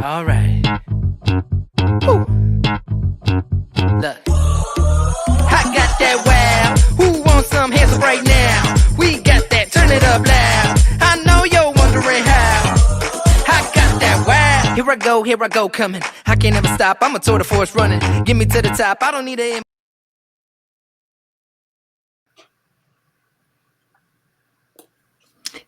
All right. Woo. Look. I got that wow. Who wants some hands up right now? We got that. Turn it up loud. I know you're wondering how. I got that wow. Here I go, coming. I can't ever stop. I'm a tour de force running. Get me to the top. I don't need a.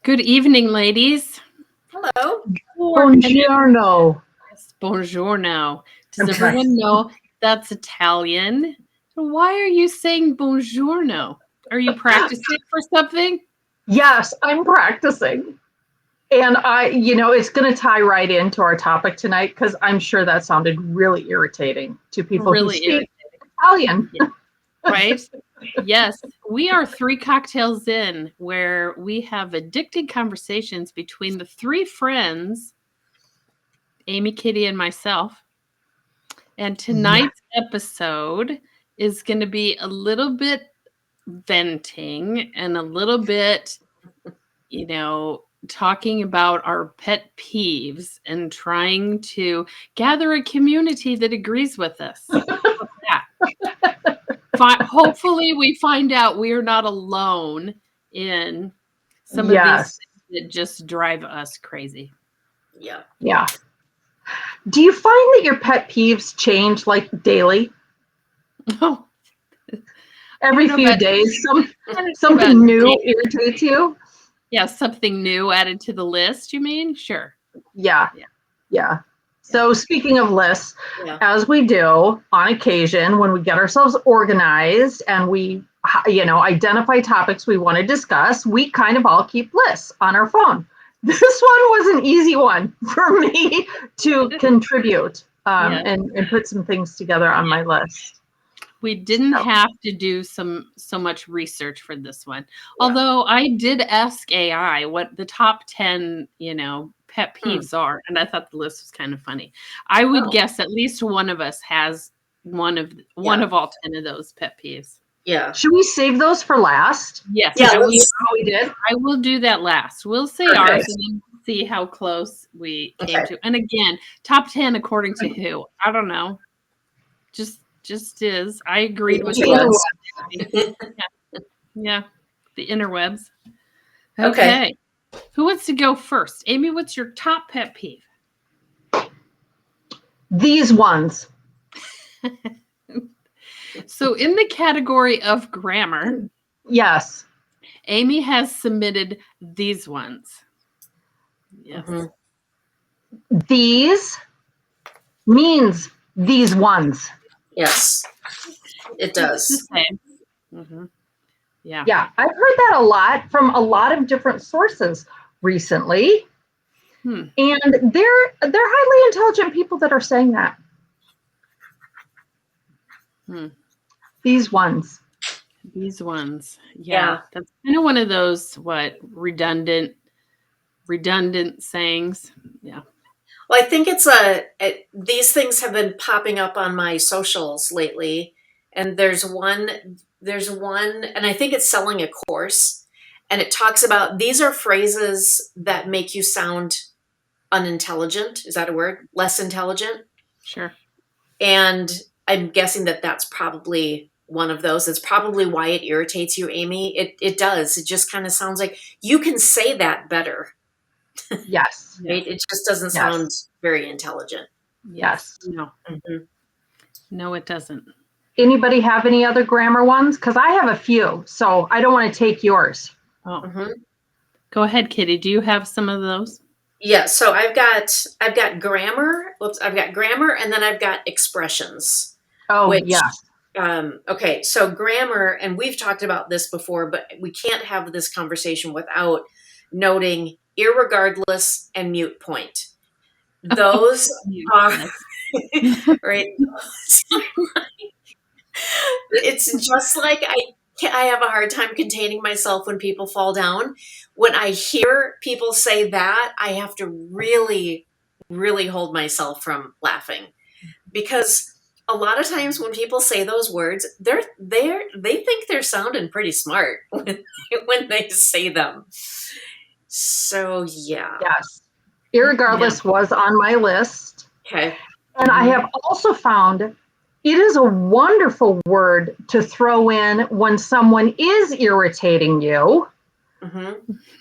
Good evening, ladies. Hello. Buongiorno. Yes, buongiorno. Does everyone know that's Italian? Why are you saying buongiorno? Are you practicing for something? Yes, I'm practicing. And it's going to tie right into our topic tonight because I'm sure that sounded really irritating to people who speak Italian. Yeah. Right? Yes. We are 3 cocktails in where we have addicting conversations between the 3 friends, Amy, Kitty, and myself. And tonight's episode is going to be a little bit venting and a little bit, talking about our pet peeves and trying to gather a community that agrees with us. Hopefully we find out we are not alone in some of these things that just drive us crazy. Yeah. Yeah. Do you find that your pet peeves change like daily? Oh. Every few days, something new irritates you? Yeah, something new added to the list, you mean? Sure. Yeah. So speaking of lists, as we do on occasion when we get ourselves organized and we, identify topics we want to discuss, we kind of all keep lists on our phone. This one was an easy one for me to contribute and put some things together on my list. We didn't have to do so much research for this one. Although I did ask AI what the top 10, pet peeves are, and I thought the list was kind of funny. I would guess at least one of us has one of all 10 of those pet peeves. Yeah. Should we save those for last? Yes. Yeah, we did. I will do that last. We'll say ours and then see how close we came to. And again, top 10 according to who? I don't know. Just is. I agreed with you. Yeah. The interwebs. Okay. Who wants to go first? Amy, what's your top pet peeve? These ones. So in the category of grammar, yes, Amy has submitted these ones. Yes. Mm-hmm. These means these ones. Yes, it does. It's the same. Mm-hmm. Yeah. Yeah, I've heard that a lot from a lot of different sources recently. And they're highly intelligent people that are saying that. These ones. Yeah. That's kind of one of those redundant sayings. Yeah. Well, I think it's these things have been popping up on my socials lately, and there's one, and I think it's selling a course, and it talks about these are phrases that make you sound unintelligent. Is that a word? Less intelligent? Sure. And I'm guessing that that's probably one of those. It's probably why it irritates you, Amy. It does. It just kind of sounds like you can say that better. Yes. Right? It just doesn't sound very intelligent. Yes. No. Mm-hmm. No, it doesn't. Anybody have any other grammar ones? Because I have a few, so I don't want to take yours. Oh. Mm-hmm. Go ahead, Kitty. Do you have some of those? Yeah. So I've got grammar. I've got grammar, and then I've got expressions. Oh, yes. Okay. So grammar, and we've talked about this before, but we can't have this conversation without noting irregardless and mute point. Those are right. It's just like I have a hard time containing myself when people fall down. When I hear people say that, I have to really, really hold myself from laughing, because a lot of times when people say those words, they think they're sounding pretty smart when they say them. So yeah. Yes. Irregardless was on my list. Okay. And I have also found it is a wonderful word to throw in when someone is irritating you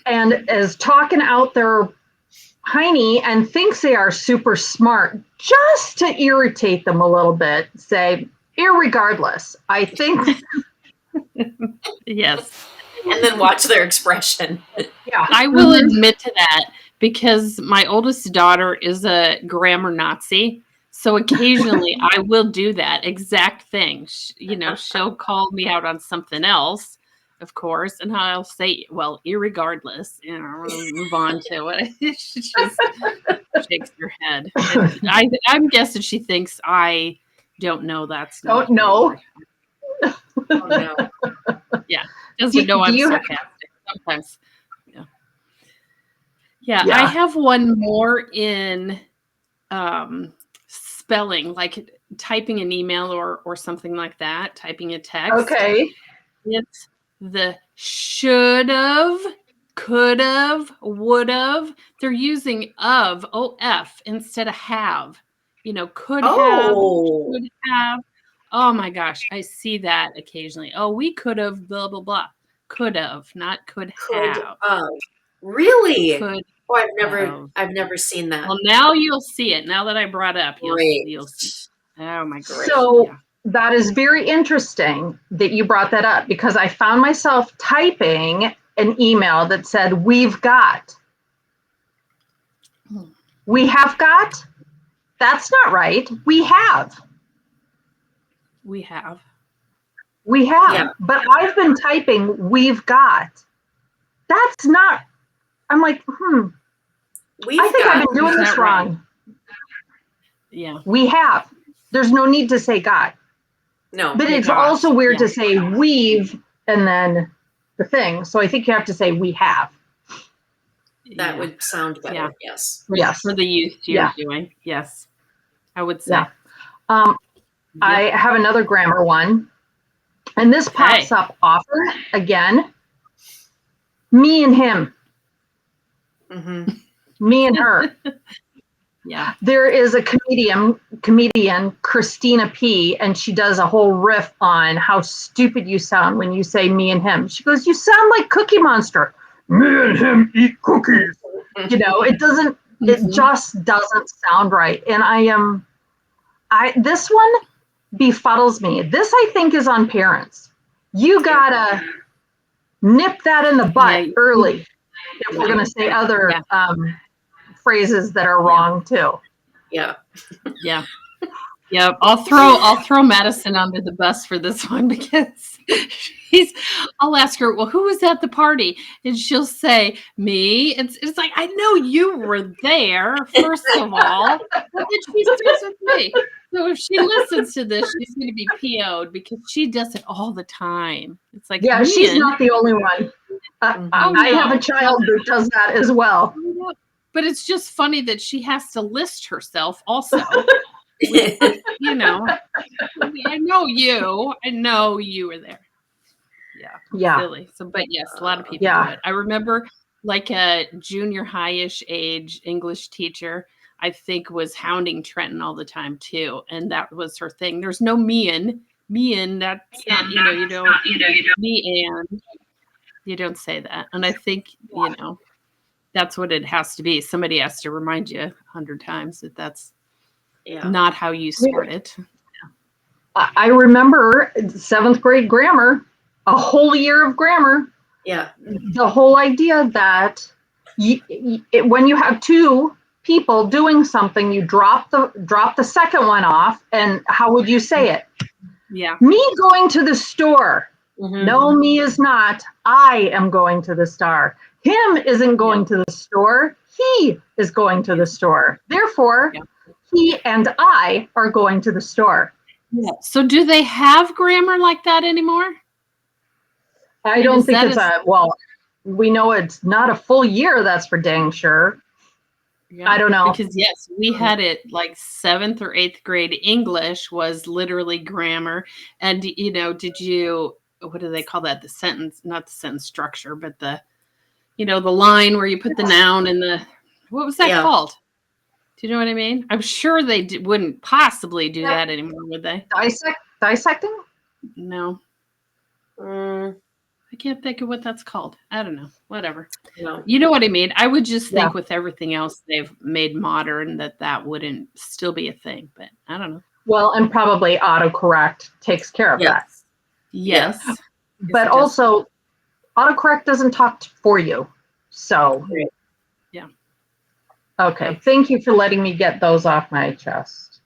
and is talking out their hiney and thinks they are super smart, just to irritate them a little bit. Say, irregardless. I think. Yes. And then watch their expression. Yeah. I will admit to that because my oldest daughter is a grammar Nazi. So occasionally I will do that exact thing. She'll call me out on something else, of course, and I'll say, well, irregardless, we'll move on to it. She just shakes her head. I'm guessing she thinks I don't know that's not Don't know. Oh, no. Yeah. Doesn't know I'm sarcastic sometimes. Yeah. I have one more in spelling, like typing an email or something like that, typing a text. Okay. It's the should've, could've, would've. They're using of, O-F, instead of have. Could have, should have. Oh my gosh, I see that occasionally. Oh, we could have, blah, blah, blah. Could have, not could have. Really? Could Oh, have. I've never seen that. Well, now you'll see it. Now that I brought it up, you'll see. Oh my gosh. So that is very interesting that you brought that up, because I found myself typing an email that said, we've got. We have got? That's not right. We have. We have. We have. Yeah. But I've been typing, we've got. That's not, I'm like, I think I've been doing this wrong. Yeah. We have. There's no need to say got. No. But it's also weird to say we've and then the thing. So I think you have to say we have. That would sound better. Yeah. Yes. Yes. For the use you're doing. Yes. I would say. Yeah. I have another grammar one. And this pops up often again. Me and him. Me and her. Yeah. There is a comedian, Christina P., and she does a whole riff on how stupid you sound when you say me and him. She goes, you sound like Cookie Monster. Me and him eat cookies. It just doesn't sound right. And this one befuddles me. This, I think, is on parents. You gotta nip that in the butt early if we're gonna say other phrases that are wrong too. Yeah. Yeah. Yeah. I'll throw Madison under the bus for this one, because I'll ask her, well, who was at the party? And she'll say, me. It's like, I know you were there, first of all. But then she stays with me. So if she listens to this, she's going to be PO'd, because she does it all the time. It's like, she's not the only one. I have a child that does that as well. But it's just funny that she has to list herself also. I know you. I know you were there. Yeah. Silly. So, but yes, a lot of people do it. I remember, like, a junior high-ish age English teacher, I think, was hounding Trenton all the time too, and that was her thing. There's no me and that's not, you don't me and you don't say that. And I think that's what it has to be. Somebody has to remind you 100 times that that's not how you start it. I remember 7th grade grammar, a whole year of grammar. Yeah. The whole idea that when you have two people doing something, you drop the second one off, and how would you say it? Yeah. Me going to the store. No, me is not. I am going to the store. Him isn't going to the store. He is going to the store. Therefore, he and I are going to the store. Yeah. So do they have grammar like that anymore? I don't think it's we know it's not a full year, that's for dang sure. Yeah, I don't know. Because yes, we had it like 7th or 8th grade English was literally grammar. And what do they call that? The sentence, not the sentence structure, but the line where you put the noun and the What was that Yeah. called? Do you know what I mean? I'm sure they wouldn't possibly do that anymore, would they? Dissecting? No. I can't think of what that's called. I don't know. Whatever. No. You know what I mean? I would just think Yeah. with everything else they've made modern that wouldn't still be a thing, but I don't know. Well, and probably autocorrect takes care of that. Yes. Yes. But it does. also, autocorrect doesn't talk for you. So, Yeah. okay. Thank you for letting me get those off my chest.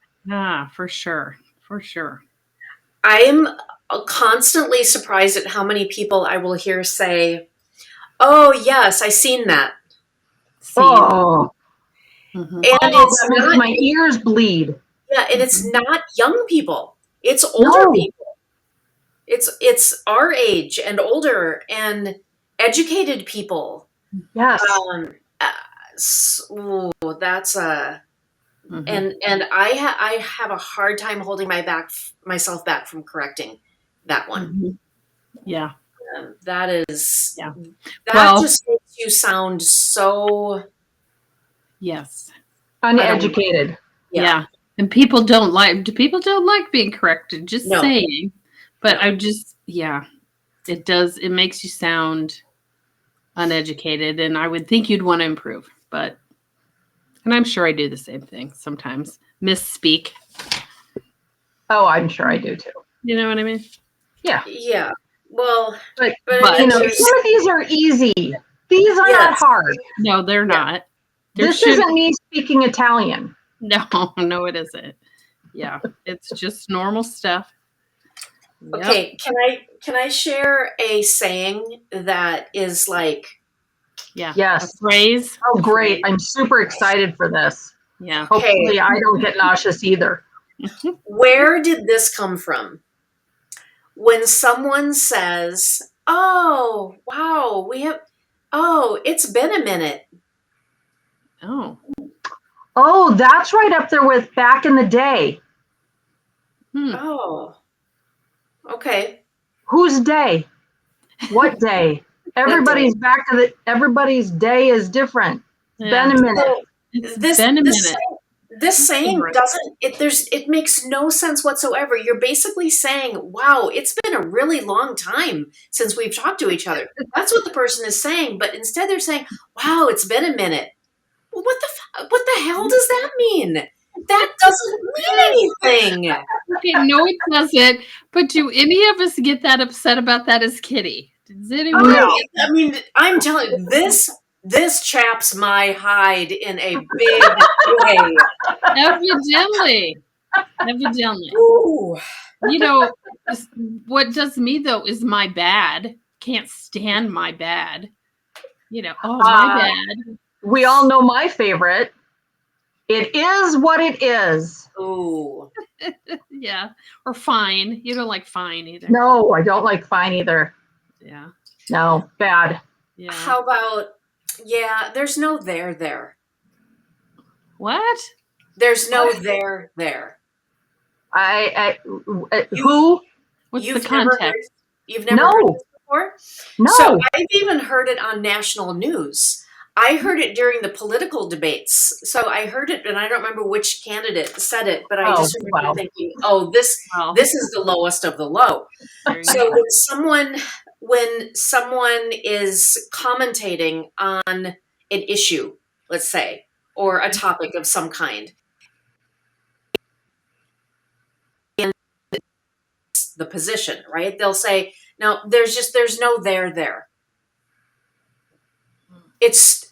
For sure. For sure. I'm constantly surprised at how many people I will hear say, "Oh, yes, I seen that." Oh, And that it's makes not, my ears bleed. yeah, and it's not young people. It's older No. people. It's our age and older and educated people. Yes. That's a and I have a hard time holding myself back from correcting that one. Yeah. That is Yeah. that just makes you sound so Yes. Uneducated. Yeah. And people don't like being corrected, just No. saying. But No. it does, it makes you sound uneducated, and I would think you'd want to improve, and I'm sure I do the same thing sometimes. Misspeak. Oh, I'm sure I do too. You know what I mean? Yeah. Well, But I you mean, know, some of these are easy. These are not hard. No, they're not. This isn't me speaking Italian. No, it isn't. Yeah. It's just normal stuff. Okay, can I share a saying that is like, Yeah. Yes. A phrase. Oh, great. I'm super excited for this. Yeah. Hopefully I don't get nauseous either. where did this come from? When someone says, "Oh, wow, it's been a minute." Oh, that's right up there with back in the day. Oh. Okay. Whose day? What day? Everybody's everybody's day is different. It's been a minute. So It's been a minute. This saying it makes no sense whatsoever. You're basically saying, "Wow, it's been a really long time since we've talked to each other." That's what the person is saying, but instead they're saying, "Wow, it's been a minute." Well, what the hell does that mean? That doesn't mean anything. Okay, no, it doesn't. But do any of us get that upset about that as Kitty? Does anyone? I mean, I'm telling you, this chaps my hide in a big way. Evidently. Ooh. You know, what does me though is my bad. Can't stand my bad. You know, my bad. We all know my favorite. It is what it is. Ooh. Yeah. Or fine. You don't like fine either. No, I don't like fine either. Yeah. No, bad. Yeah. How about, there's no there. What? There's no there. Who? What's the context? You've never heard this before? No. So I've even heard it on national news. I heard it during the political debates. So I heard it, and I don't remember which candidate said it, but I just remember thinking, this is the lowest of the low. So when someone is commentating on an issue, let's say, or a topic of some kind, in the position, right? They'll say, "No, there's no there." It's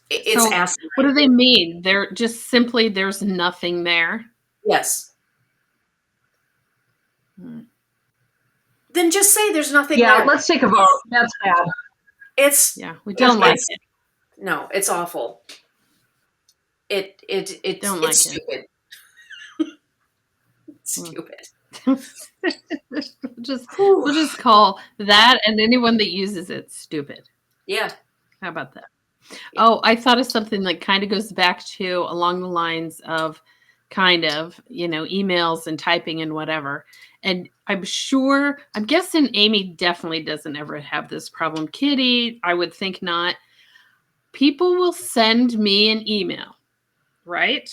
asking. What do they mean? They're just simply there's nothing there. Yes. Then just say there's nothing there. Yeah, let's take a vote. That's bad. We don't like it. No, it's awful. It's stupid. Stupid. We'll just call that and anyone that uses it stupid. Yeah. How about that? Yeah. Oh, I thought of something that kind of goes back to along the lines of emails and typing and whatever. And I'm guessing Amy definitely doesn't ever have this problem. Kitty, I would think not. People will send me an email right?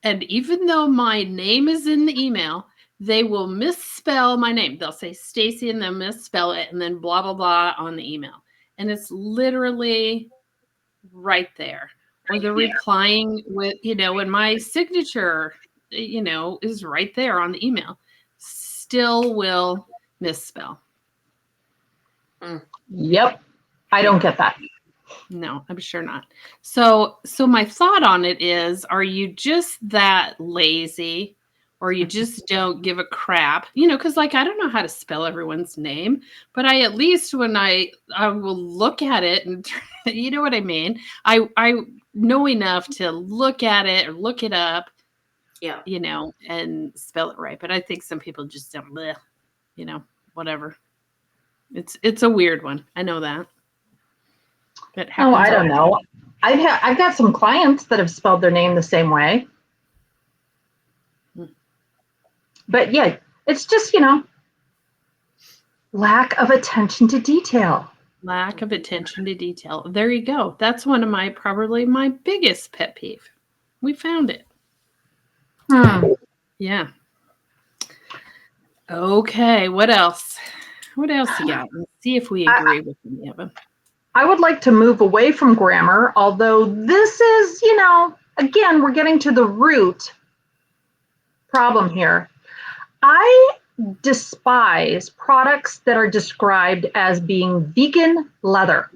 And even though my name is in the email, they will misspell my name. They'll say Stacy and they'll misspell it and then blah, blah, blah on the email. And it's literally right there. Or they're replying with, when my signature, is right there on the email, still will misspell. Yep. I don't get that. No, I'm sure not. So my thought on it is, are you just that lazy, or you just don't give a crap? Because I don't know how to spell everyone's name, but I at least when I will look at it and you know what I mean? I know enough to look at it or look it up, and spell it right. But I think some people just don't, whatever. It's a weird one. I know that. Oh, I don't know. I've got some clients that have spelled their name the same way. But yeah, it's just, lack of attention to detail. Lack of attention to detail. There you go. That's one of probably my biggest pet peeve. We found it. Yeah. Okay. What else? What else you got? Let's see if we agree with any of them. I would like to move away from grammar, although this is, again, we're getting to the root problem here. I despise products that are described as being vegan leather.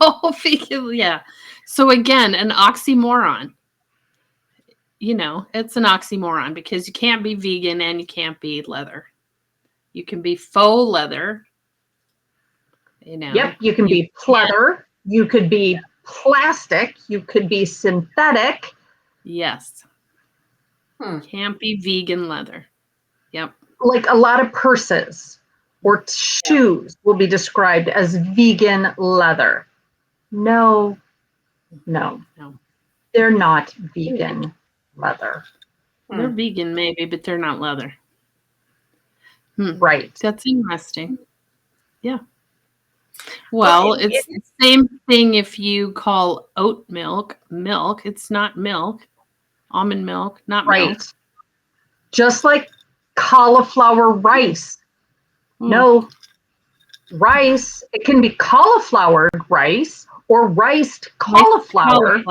Oh, vegan, yeah. So again, an oxymoron. It's an oxymoron because you can't be vegan and you can't be leather. You can be faux leather. Yep, you can be pleather, you could be plastic, you could be synthetic. Yes. Can't be vegan leather. Yep. Like a lot of purses or shoes will be described as vegan leather. No. They're not vegan leather. They're vegan maybe, but they're not leather. Right. That's interesting. Yeah. Well, it's the same thing if you call oat milk. It's not milk. Almond milk, not milk. Just like cauliflower rice. No, rice, it can be cauliflower rice or riced cauliflower.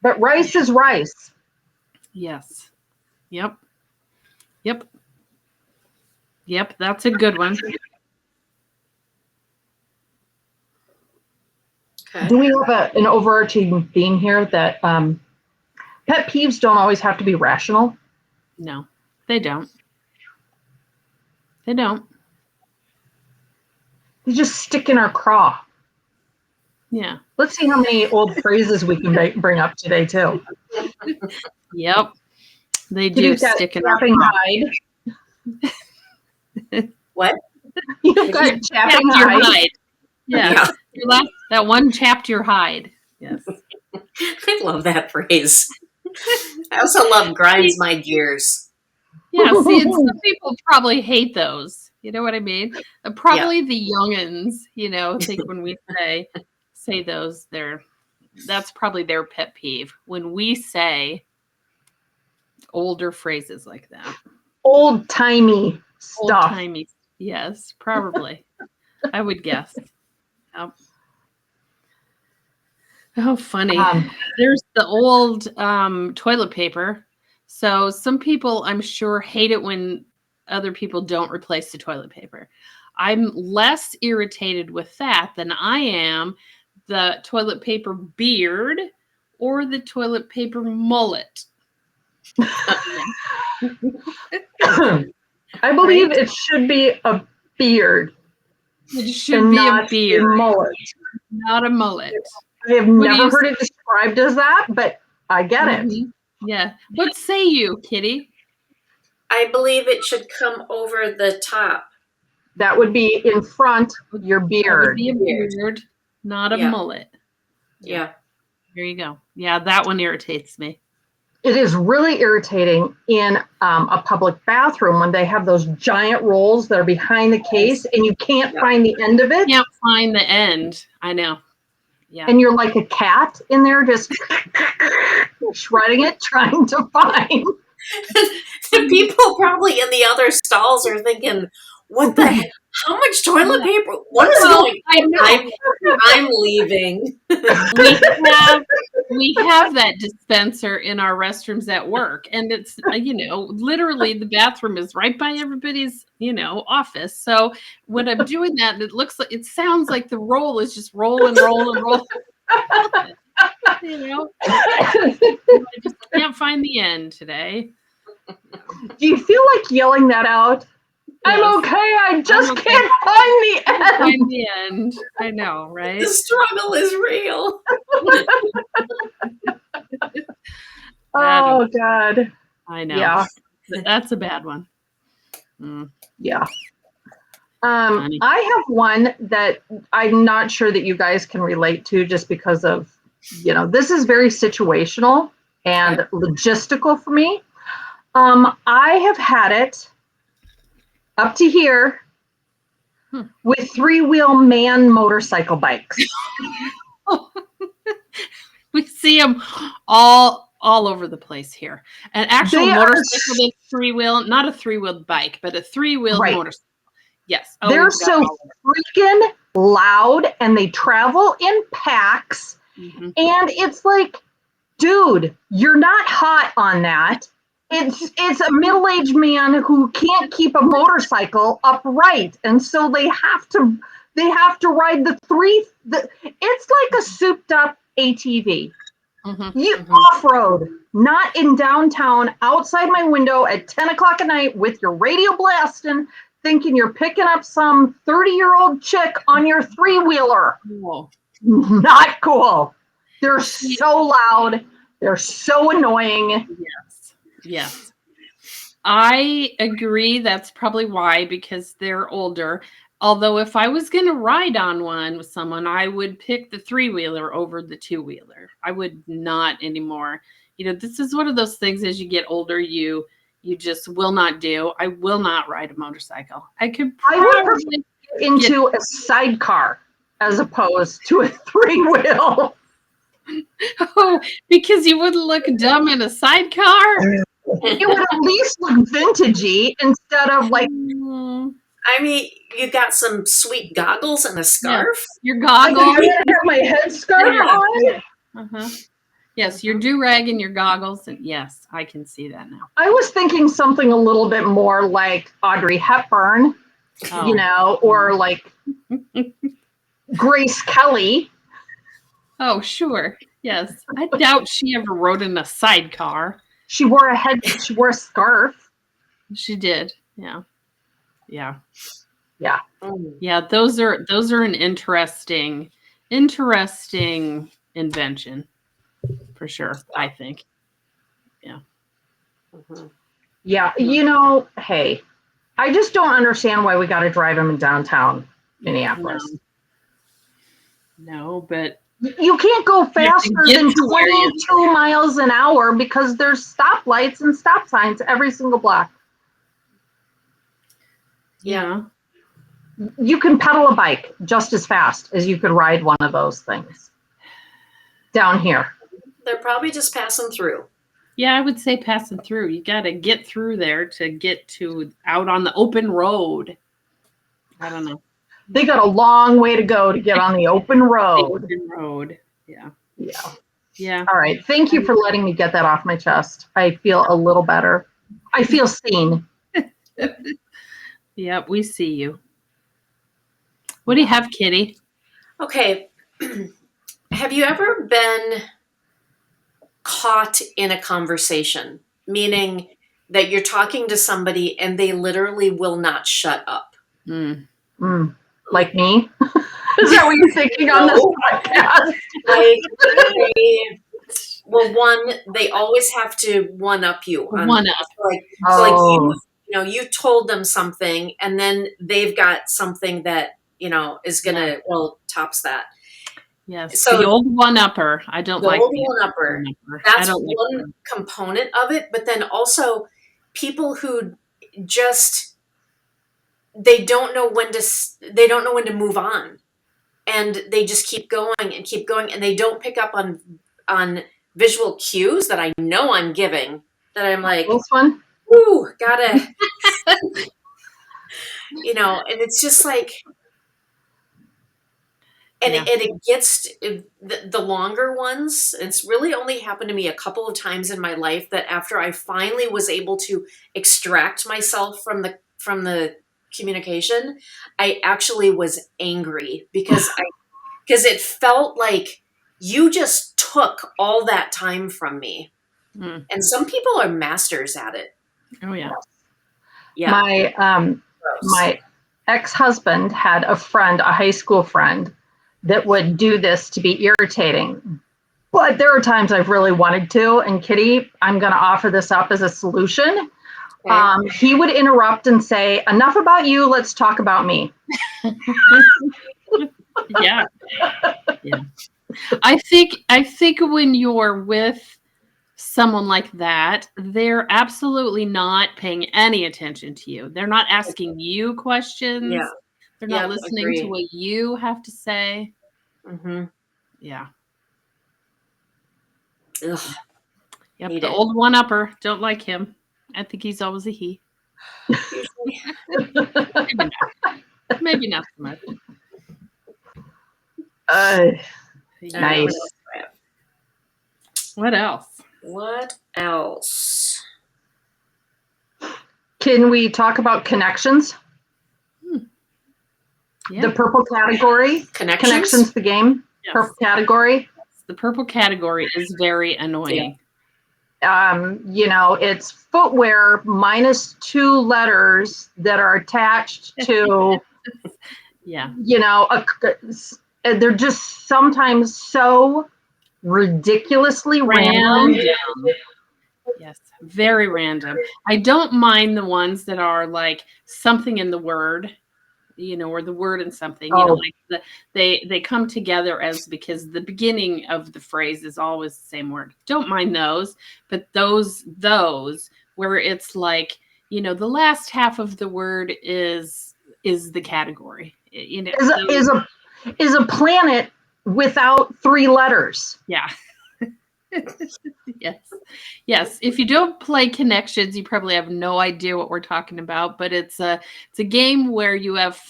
But rice is rice. Yes. Yep. That's a good one. Okay. Do we have an overarching theme here that pet peeves don't always have to be rational? No, they don't. They don't. They just stick in our craw. Yeah. Let's see how many old phrases we can bring up today, too. Yep. They do stick in our hide. What? You've got chapping hide. Yes. Yeah. That one chapped your hide. Yes. I love that phrase. I also love grinds my gears. Yeah, see, and some people probably hate those. You know what I mean? Probably the youngins, think when we say those, that's probably their pet peeve. When we say older phrases like that. Old-timey stuff. Old-timey, yes, probably. I would guess. Yep. Oh, funny. There's the old toilet paper. So some people, I'm sure, hate it when other people don't replace the toilet paper. I'm less irritated with that than I am the toilet paper beard or the toilet paper mullet. I believe it should be a beard. It should be a beard. A mullet. Not a mullet. I have never heard it described as that, but I get it. Yeah. What say you, Kitty? I believe it should come over the top. That would be in front of your beard. That would be a beard, not a mullet. Yeah. There you go. Yeah, that one irritates me. It is really irritating in a public bathroom when they have those giant rolls that are behind the case and you can't find the end of it. Can't find the end. I know. Yeah. And you're like a cat in there just shredding it, trying to find. The people probably in the other stalls are thinking, what the heck? How much toilet paper? What is going on? I'm leaving. We have that dispenser in our restrooms at work, and it's literally the bathroom is right by everybody's office. So when I'm doing that, it sounds like the roll is just rolling. I just can't find the end today. Do you feel like yelling that out? Yes. I'm okay. I just can't find the end. I know, right? The struggle is real. Oh, God. I know. Yeah. That's a bad one. Yeah. I have one that I'm not sure that you guys can relate to just because of, this is very situational and logistical for me. I have had it up to here with 3-wheel man motorcycle bikes. We see them all over the place here. An actual motorcycle that's 3-wheel, not a 3-wheeled bike, but a 3-wheeled motorcycle. Yes. Oh, they're so freaking loud, and they travel in packs. Mm-hmm. And it's like, dude, you're not hot on that. It's a middle-aged man who can't keep a motorcycle upright, and so they have to ride it's like a souped-up ATV. Mm-hmm. Off-road, not in downtown, outside my window at 10 o'clock at night with your radio blasting, thinking you're picking up some 30-year-old chick on your 3-wheeler. Cool. Not cool. They're so loud. They're so annoying. Yes. I agree. That's probably why, because they're older. Although if I was going to ride on one with someone, I would pick the 3-wheeler over the 2-wheeler. I would not anymore. This is one of those things as you get older, you just will not do. I will not ride a motorcycle. I would prefer into a sidecar as opposed to a 3-wheel. Oh, because you wouldn't look dumb in a sidecar? It would at least look vintagey instead of like... I mean, you got some sweet goggles and a scarf. Yeah. Your goggles. I'm going to have my headscarf on. Uh-huh. Yes, your do-rag and your goggles. And yes, I can see that now. I was thinking something a little bit more like Audrey Hepburn, or like Grace Kelly. Oh, sure. Yes. I doubt she ever rode in a sidecar. She wore a scarf. She did. Yeah. Yeah. Yeah. Yeah. Those are an interesting invention for sure, I think. Yeah. Mm-hmm. Yeah. Hey, I just don't understand why we got to drive them in downtown Minneapolis. No, but you can't go faster than 22 miles an hour because there's stoplights and stop signs every single block. Yeah. You can pedal a bike just as fast as you could ride one of those things down here. They're probably just passing through. Yeah, I would say passing through. You got to get through there to get to out on the open road. I don't know. They got a long way to go to get on the open road. Yeah. Yeah. Yeah. All right. Thank you for letting me get that off my chest. I feel a little better. I feel seen. Yep, we see you. What do you have, Kitty? Okay. Have you ever been caught in a conversation, meaning that you're talking to somebody and they literally will not shut up? Like me? Is that what you're thinking on this podcast? They always have to one-up you. You told them something and then they've got something that, is going to, tops that. Yes. So the old one-upper. I don't like the old one-upper. That's one component of it. But then also people who just, they don't know when to move on. and they just keep going and keep going, and they don't pick up on visual cues that I know I'm giving, that I'm like, This one? ooh, gotta, and it's just like, and, Yeah. it gets the longer ones. It's really only happened to me a couple of times in my life, that after I finally was able to extract myself from the communication, I actually was angry because it felt like you just took all that time from me. Mm. And some people are masters at it. Oh yeah. Yeah. My ex-husband had a friend, a high school friend, that would do this to be irritating. But there are times I've really wanted to, and Kitty, I'm going to offer this up as a solution. Okay. He would interrupt and say, "Enough about you, let's talk about me." Yeah. Yeah. I think when you're with someone like that, they're absolutely not paying any attention to you. They're not asking you questions. Yeah. They're not Yep, listening to agree. what you have to say. Mm-hmm. Yeah. Ugh. Yep. Hate The it. old one-upper. Don't like him. I think he's always a he. Maybe not. Maybe not so much. Yeah. Nice. What else? What else? Can we talk about connections? Yeah. The purple category. Connections, the game. Yes. Purple category. The purple category is very annoying. It's footwear minus 2 letters that are attached to, Yeah. they're just sometimes so ridiculously random. Yes, very random. I don't mind the ones that are like something in the word, or the word and something, like they come together as, because the beginning of the phrase is always the same word. Don't mind those, but those where it's like, the last half of the word is the category. Is a planet without 3 letters. Yeah. Yes. If you don't play Connections, you probably have no idea what we're talking about, but it's a game where you have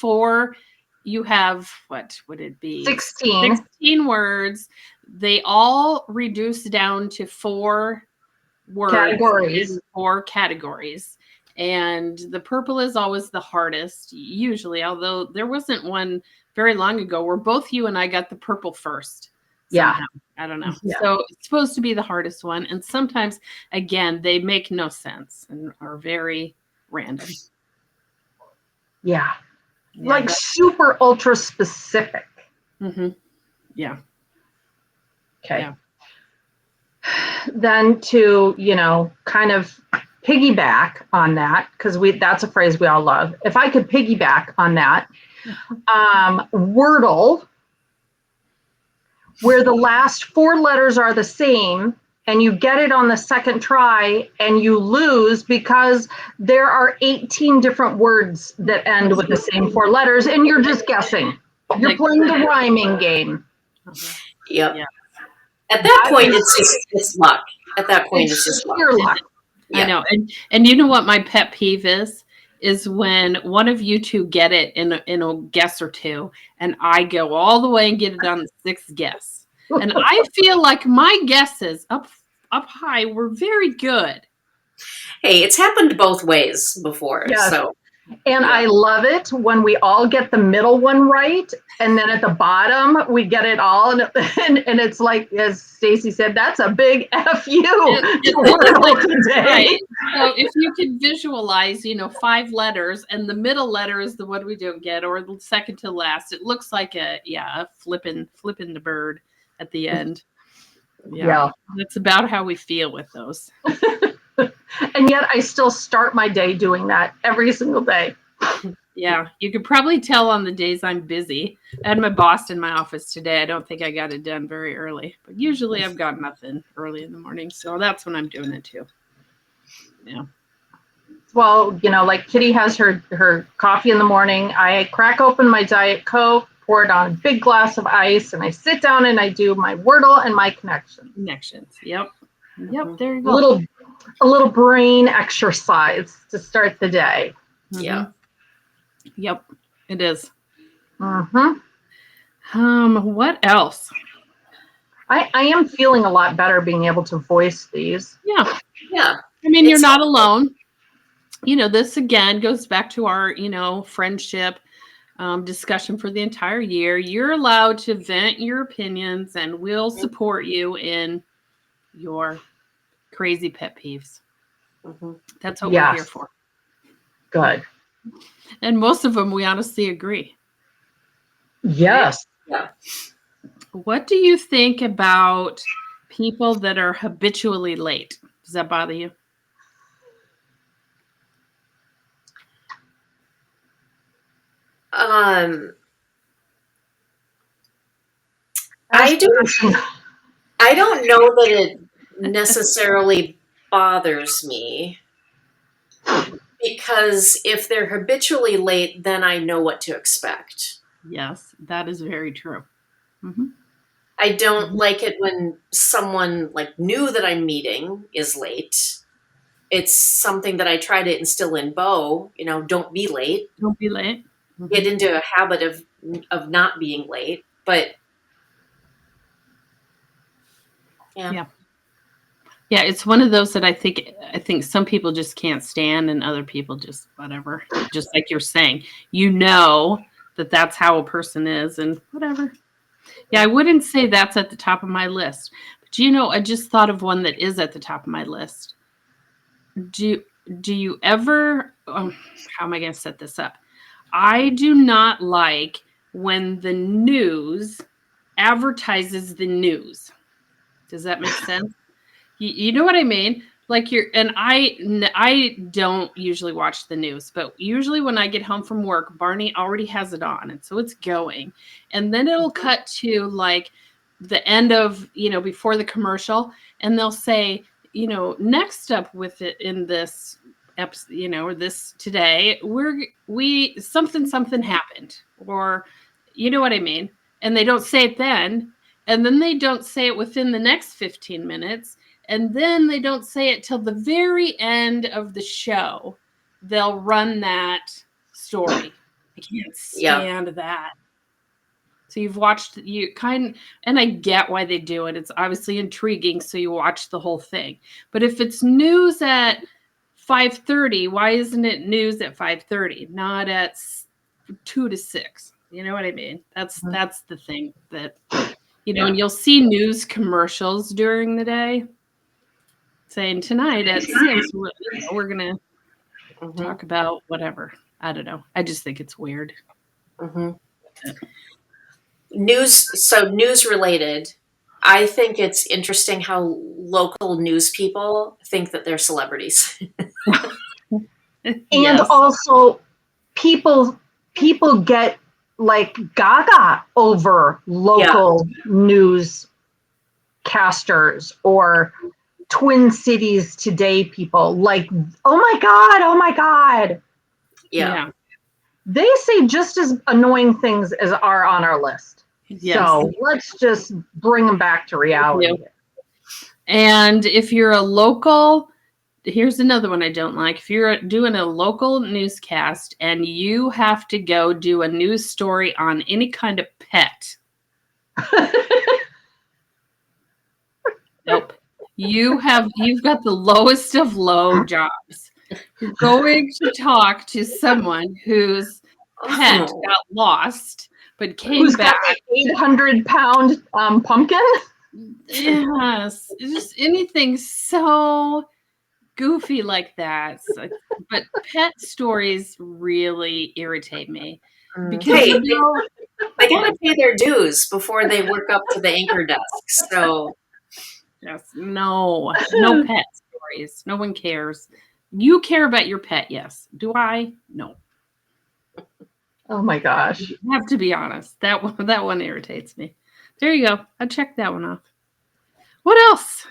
what would it be? 16 words. They all reduce down to 4 words. Categories. 4 categories. And the purple is always the hardest, usually, although there wasn't one very long ago where both you and I got the purple first. Somehow. Yeah. I don't know. Yeah. So it's supposed to be the hardest one. And sometimes, again, they make no sense and are very random. Yeah. Like super ultra specific. Mm-hmm. Yeah. Okay. Yeah. Then to, kind of piggyback on that, because that's a phrase we all love. If I could piggyback on that, Wordle, where the last 4 letters are the same and you get it on the second try and you lose because there are 18 different words that end with the same 4 letters and you're just guessing. You're playing the rhyming game. Yep. Yeah. At that point, it's luck. At that point, it's just luck. Pure luck. Yeah. I know. And you know what my pet peeve is when one of you two get it in a guess or two, and I go all the way and get it on the 6th guess. And I feel like my guesses up high were very good. Hey, it's happened both ways before. Yes. So. And I love it when we all get the middle one right, and then at the bottom we get it all, and it's like, as Stacy said, that's a big F you to Wordle today. Right. So if you could visualize, 5 letters, and the middle letter is the one we don't get, or the second to last, it looks like a flipping the bird at the end. Yeah. That's about how we feel with those. And yet I still start my day doing that every single day. Yeah, you could probably tell on the days I'm busy. I had my boss in my office today. I don't think I got it done very early, but usually I've got nothing early in the morning. So that's when I'm doing it too. Yeah. Well, like Kitty has her coffee in the morning. I crack open my Diet Coke, pour it on a big glass of ice, and I sit down and I do my Wordle and my connections. Connections. Yep. There you A go. little brain exercise to start the day. Yeah. Yep. It is. Mm-hmm. What else? I am feeling a lot better being able to voice these. Yeah. Yeah. I mean, you're not alone. This again goes back to our, friendship discussion for the entire year. You're allowed to vent your opinions, and we'll support you in your crazy pet peeves. Mm-hmm. That's what we're here for. Good. And most of them, we honestly agree. Yes. Yeah. What do you think about people that are habitually late? Does that bother you? I don't know that it necessarily bothers me, because if they're habitually late, then I know what to expect. Yes, that is very true. Mm-hmm. I don't like it when someone like new that I'm meeting is late. It's something that I try to instill in Bo, don't be late. Don't be late. Mm-hmm. Get into a habit of not being late. But yeah. Yeah, it's one of those that I think some people just can't stand, and other people just whatever. Just like you're saying, that's how a person is, and whatever. Yeah, I wouldn't say that's at the top of my list. But I just thought of one that is at the top of my list. Do you ever how am I going to set this up? I do not like when the news advertises the news. Does that make sense? You know what I mean? Like I don't usually watch the news, but usually when I get home from work, Barney already has it on, and so it's going. And then it'll cut to like the end of, before the commercial, and they'll say, next up with it in this episode, or this today, we something happened, or you know what I mean? And they don't say it then, and then they don't say it within the next 15 minutes. And then they don't say it till the very end of the show. They'll run that story. I can't stand that. So you've watched, and I get why they do it. It's obviously intriguing, so you watch the whole thing. But if it's news at 5:30, why isn't it news at 5:30, not at 2 to 6? You know what I mean? That's the thing that, and you'll see news commercials during the day saying tonight at 6, we're going to talk about whatever. I don't know. I just think it's weird. Mm-hmm. News related. I think it's interesting how local news people think that they're celebrities. And also people get like gaga over local news casters or Twin Cities Today people, like, oh my god. Yeah. They say just as annoying things as are on our list. Yes. So let's just bring them back to reality. And if you're a local, here's another one I don't like. If you're doing a local newscast and you have to go do a news story on any kind of pet. Nope. You've got the lowest of low jobs. You're going to talk to someone whose pet got lost but came back. Got an 800-pound pumpkin? Yes. Just anything so goofy like that. But pet stories really irritate me. Because they gotta pay their dues before they work up to the anchor desk. So yes, no pet stories. No one cares. You care about your pet, yes. Do I? No. Oh my gosh. You have to be honest. That one irritates me. There you go. I checked that one off. What else?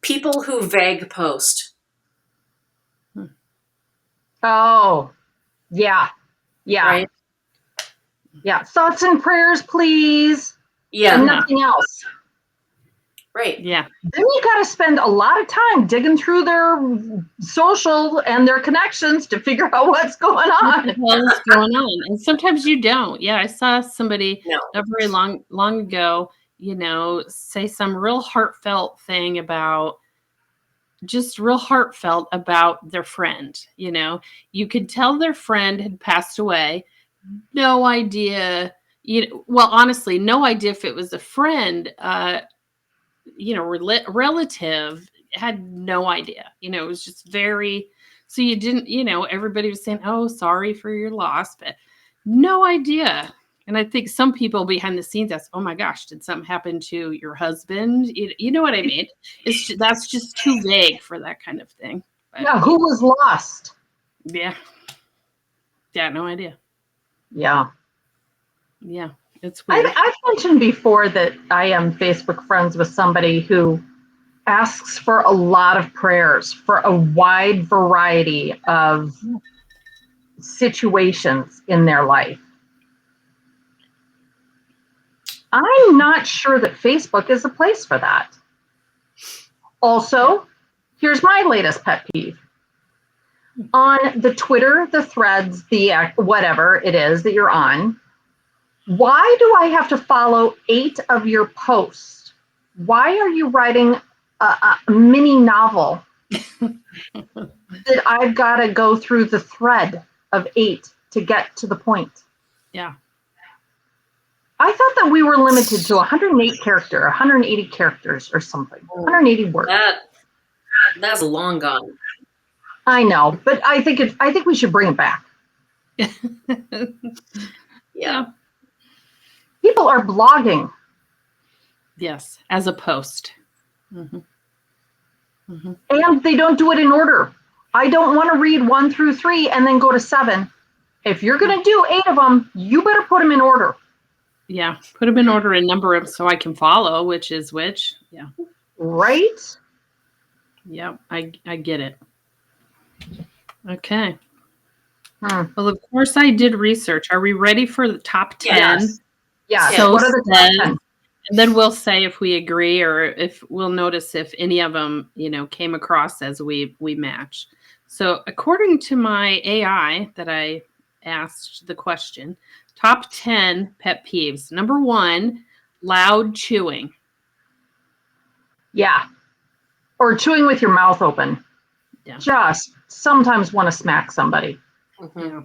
People who vague post. Oh, yeah. Yeah. Right? Yeah. Thoughts and prayers, please. Yeah. And nothing else. Right. Yeah. Then you got to spend a lot of time digging through their social and their connections to figure out what's going What on. the hell is going on? And sometimes you don't. Yeah, I saw somebody No. not very long ago, say some real heartfelt thing about just real heartfelt about their friend. You could tell their friend had passed away. No idea. Well, honestly, no idea if it was a friend. Relative, had no idea. It was just very. So you didn't. Everybody was saying, "Oh, sorry for your loss," but no idea. And I think some people behind the scenes ask, "Oh my gosh, did something happen to your husband?" You know what I mean? That's just too vague for that kind of thing. But, Yeah. Who was lost? yeah, no idea. Yeah. Yeah, it's weird. I've mentioned before that I am Facebook friends with somebody who asks for a lot of prayers for a wide variety of situations in their life. I'm not sure that Facebook is a place for that. Also, here's my latest pet peeve. On the Twitter, the threads, the whatever it is that you're on, why do I have to follow 8 of your posts? Why are you writing a mini novel that I've got to go through the thread of 8 to get to the point? Yeah. I thought that we were limited to 180 characters or something. 180 words. That's long gone. I know, but I think we should bring it back. Yeah. People are blogging. Yes, as a post. Mm-hmm. Mm-hmm. And they don't do it in order. I don't want to read 1 through 3 and then go to 7. If you're going to do 8 of them, you better put them in order. Yeah, put them in order and number them so I can follow which is which. Yeah. Right? Yeah, I get it. Okay. Well, of course I did research. Are we ready for the top 10? Yes. Yeah. So what are the top 10? And then we'll say if we agree or if we'll notice if any of them, came across as we match. So according to my AI that I asked the question, top 10 pet peeves. Number 1, loud chewing. Yeah. Or chewing with your mouth open. Yeah. Just sometimes want to smack somebody. Mm-hmm. Yeah.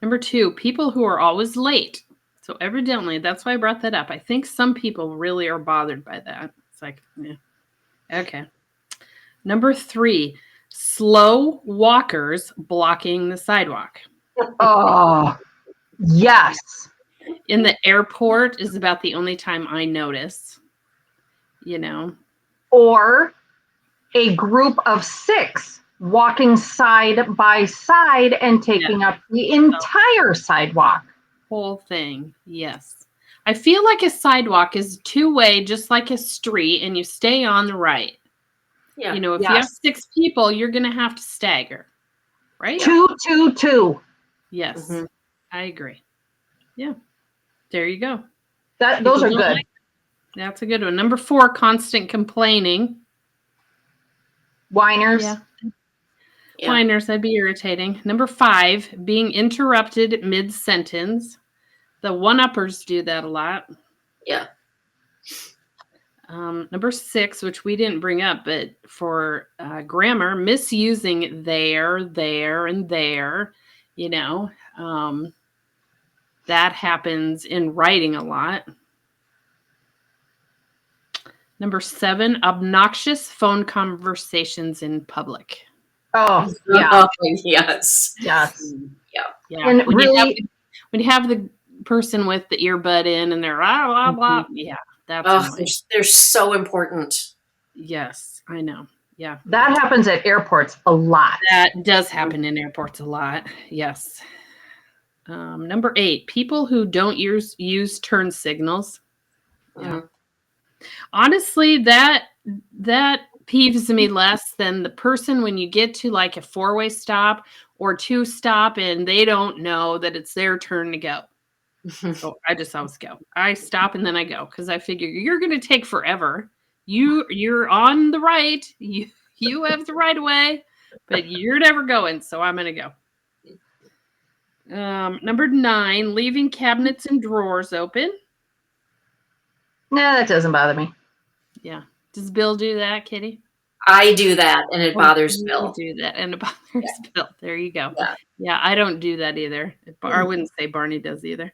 Number 2, people who are always late. So evidently, that's why I brought that up. I think some people really are bothered by that. It's like, yeah. Okay. Number 3, slow walkers blocking the sidewalk. Oh, yes. In the airport is about the only time I notice, Or a group of 6 walking side by side and taking up the entire sidewalk. Whole thing. Yes. I feel like a sidewalk is 2-way, just like a street, and you stay on the right. Yeah. If you have 6 people, you're going to have to stagger, right? 2, 2, 2. Yes. Mm-hmm. I agree. Yeah. There you go. Those are good. That's a good one. Number 4, constant complaining. Whiners. Yeah. Whiners, that'd be irritating. Number 5, being interrupted mid-sentence. The one-uppers do that a lot. Yeah. Number 6, which we didn't bring up, but for grammar, misusing there, and there. That happens in writing a lot. Number 7, obnoxious phone conversations in public. Oh, yeah. Yes. Yes. Yeah. And when really, when you have the person with the earbud in and they're blah, blah, blah. Yeah. That's they're so important. Yes, I know. Yeah. that happens at airports a lot. That does happen in airports a lot. Yes. Number 8, people who don't use turn signals. Yeah. Mm-hmm. Honestly, that peeves me less than the person when you get to like a 4-way stop or 2 stop and they don't know that it's their turn to go. So I just always go. I stop and then I go because I figure you're going to take forever. You're on the right. You have the right of way, but you're never going. So I'm going to go. Number 9, leaving cabinets and drawers open. Nah, that doesn't bother me. Yeah. Does Bill do that, Kitty? I do that, and it bothers Bill. Do that, and it bothers Bill. There you go. Yeah. Yeah, I don't do that either. I wouldn't say Barney does either.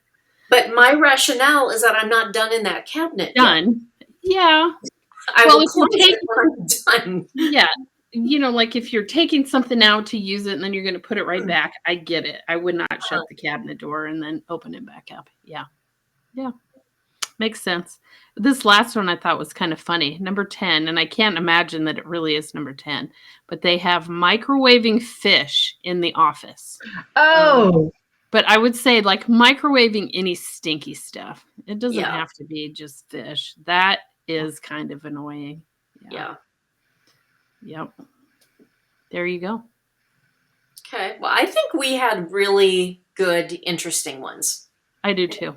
But my rationale is that I'm not done in that cabinet. Done. Yeah. I Well, will if you're close it when I'm done. Yeah. Like if you're taking something out to use it and then you're going to put it right back, I get it. I would not shut the cabinet door and then open it back up. Yeah. Yeah. Makes sense. This last one I thought was kind of funny. Number 10, and I can't imagine that it really is number 10, but they have microwaving fish in the office. Oh. But I would say like microwaving any stinky stuff. It doesn't have to be just fish. That is kind of annoying. Yeah. Yep. There you go. Okay. Well, I think we had really good, interesting ones. I do too.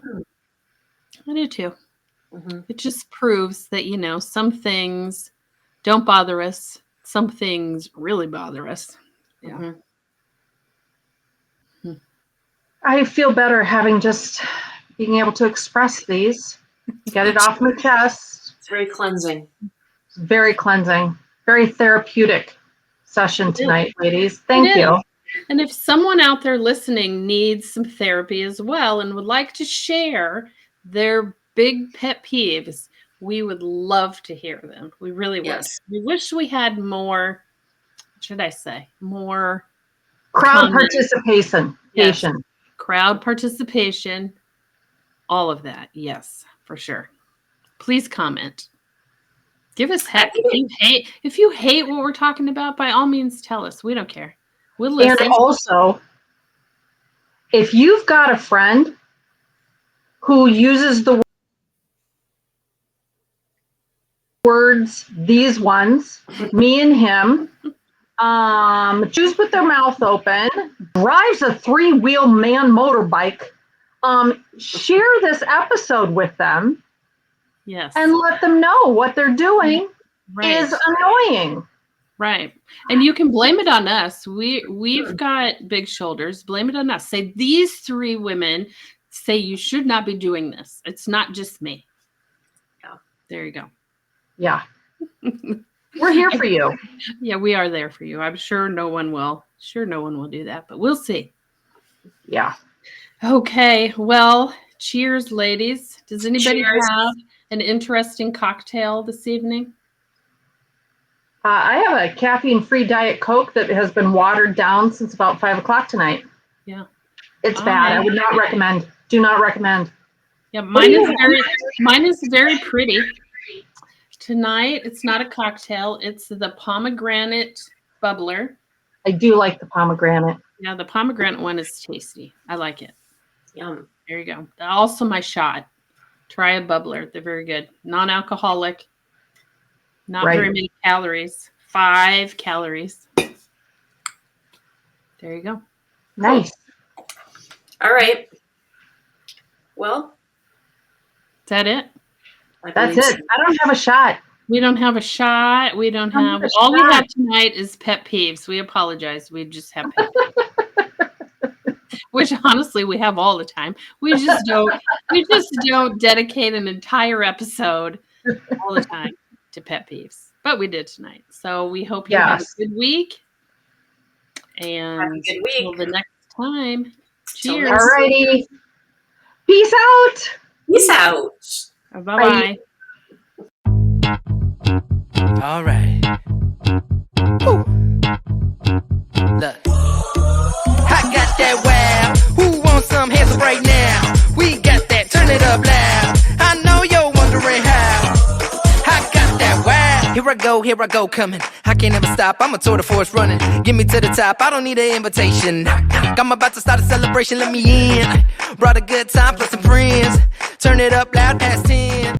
Mm-hmm. It just proves that, some things don't bother us. Some things really bother us. Yeah. Mm-hmm. I feel better having just being able to express these, get it off my chest. It's very cleansing. It's very cleansing, very therapeutic session tonight, ladies. Thank you. And if someone out there listening needs some therapy as well and would like to share their big pet peeves, we would love to hear them. We really would. Yes. We wish we had more, what should I say? More crowd participation. Yes. Crowd participation. All of that. Yes, for sure. Please comment. Give us heck. If you hate what we're talking about, by all means tell us. We don't care. We'll listen. And also, if you've got a friend who uses the words, these ones, me and him, chews with their mouth open, drives a 3-wheel man motorbike, share this episode with them. Yes. And let them know what they're doing is annoying. Right. And you can blame it on us. We've got big shoulders. Blame it on us. Say these 3 women say you should not be doing this. It's not just me. Yeah. There you go. Yeah. We're here for you. Yeah, we are there for you. I'm sure no one will do that, but we'll see. Yeah. Okay. Well, cheers, ladies. Does anybody have an interesting cocktail this evening? I have a caffeine-free Diet Coke that has been watered down since about 5 o'clock tonight. Yeah. It's bad. I would not recommend. Do not recommend. Yeah, mine is very pretty. Tonight, it's not a cocktail. It's the pomegranate bubbler. I do like the pomegranate. Yeah, the pomegranate one is tasty. I like it. Yum. There you go. Also my shot. Try a bubbler. They're very good. Non-alcoholic. Not very many calories. 5 calories. There you go. Nice. All right. Well. Is that it? That's it. I don't have a shot. We don't have a shot. We don't have. All we have tonight is pet peeves. We apologize. We just have pet peeves. Which honestly we have all the time. We just don't dedicate an entire episode all the time to pet peeves. But we did tonight. So we hope you have a good week. And until the next time. Cheers. All righty. Peace out. Peace out. Bye-bye. All right. Woo. Look. I got that wow. Who wants some hands up right now? We got that. Turn it up loud. I know you're wondering how. I got that wow. Here I go, coming. I can't ever stop. I'm a tour de force running. Get me to the top. I don't need an invitation. I'm about to start a celebration. Let me in. Brought a good time plus some friends. Turn it up loud past 10.